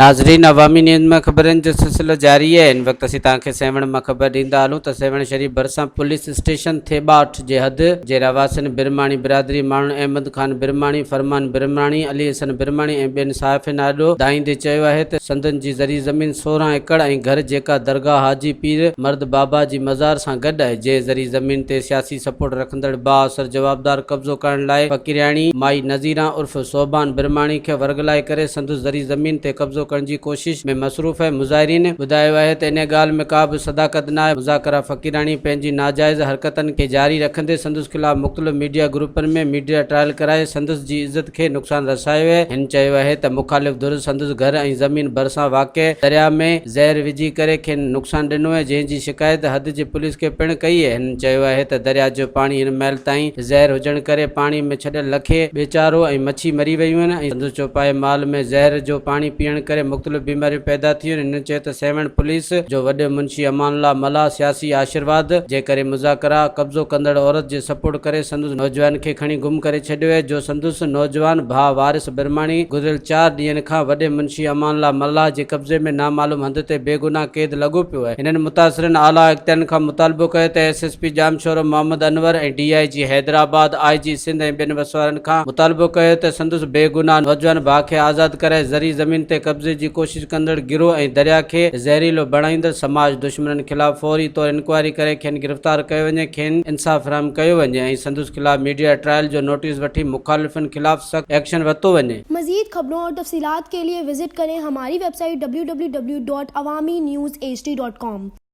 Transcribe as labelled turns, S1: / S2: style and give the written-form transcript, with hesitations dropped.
S1: नाज़रीन, अवामी न्यूज़ में ख़बरनि जो सिलसिलो जारी है। इन वक्त असीं तव्हांखे सेवण मां ख़बर ॾींदा हलूं त सेवण शरीफ़ भरिसां पुलिस स्टेशन थेबा 8 जे हद जे रवासिन बिरमाणी बिरादरी माण्हुनि अहमद खान बिरमाणी, फरमान बिरमाणी, अली हसन बिरमाणी ऐं ॿियनि साहिफ़िन आॾो दाईंदे चयो आहे त संदन जी ज़री ज़मीन 16 एकड़ ऐं घर जेका दरगाह हाजी पीर मर्द बाबा जी मज़ार सां गॾु आहे, जे ज़री ज़मीन ते सियासी सपोर्ट रखंदड़ बाअसर जवाबदार कब्ज़ो करण लाइ फ़क़ीराणी माई नज़ीरा उर्फ़ सोबान बिरमाणी खे वर्गलाए करे संदसि ज़री ज़मीन ते कब्ज़ो करण जी कोशिश में मसरूफ़ है। मुज़ाहिरीन ॿुधायो आहे त इन ॻाल्हि में का बि सदाकत न आहे। मुज़ाकरा फ़क़ीराणी पंहिंजी नाजाइज़ हरकतनि खे जारी रखंदे संदसि ख़िलाफ़ मुख़्तलिफ़ मीडिया ग्रुपनि में मीडिया ट्रायल कराए संदसि जी इज़त खे नुक़सान रसायो आहे। हिन चयो आहे त मुख़ालिफ़ धुर संदसि घर ऐं ज़मीन भरिसां वाक़िअ दरिया में ज़हर विझी करे खेनि नुक़सान ॾिनो आहे, जंहिंजी शिकायत हद जी पुलिस खे पिणु कई आहे। हिन चयो आहे त दरिया जो पाणी हिन महिल ताईं ज़हर हुजण करे पाणी में छॾियल लखे बेचारो ऐं मच्छी मरी वियूं आहिनि ऐं संदसि चौपाए माल में ज़हर जो पाणी पीअण करे मुख़्तलिफ़ बीमारियूं पैदा थियूं आहिनि। हिन चयो त सेवण पुलिस जो वॾो मुंशी अमानुल्लाह मल्ला सियासी आशीर्वाद जे करे मुज़ाकरा कब्ज़ो कंदड़ औरत जे सपोर्ट करे संदसि नौजवान खे खणी गुम करे छॾियो आहे। जो संदसि नौजवान भाउ वारिस बिरमाणी गुज़िरियल 4 ॾींहंनि खां वॾे मुंशी अमानुल्लाह मल्ला जे कब्ज़े में नामालूम हंध ते बेगुनाह क़ैद लॻो पियो आहे। हिननि मुतासिरनि आला इख्तियारनि खां मुतालबो कयो त SSP जामशोरो मोहम्मद अनवर ऐं DIG हैदराबाद IG सिंध ऐं ॿियनि वसवारनि खां मुतालबो कयो त संदसि बेगुनाह नौजवान भाउ खे आज़ादु कराए ज़री ज़मीन ते कब्ज़े जी कोशिश कंदड़ गिरोह ऐं दरिया खे ज़हरीलो बणाईंदड़ समाज दुश्मननि ख़िलाफ़ फौरी तौर इंक्वायरी करे खेनि गिरफ़्तार कयो वञे, खेनि इंसाफ़ फ़राहम कयो वञे ऐं संदसि ख़िलाफ़ मीडिया ट्रायल जो नोटिस वठी मुखालिफ़िन ख़िलाफ़ सख़्त एक्शन वरितो वञे।
S2: मज़ीद खबरों और तफ़सीलात के लिए विजिट करें हमारी वेबसाइट www.awamiNewsHD.com।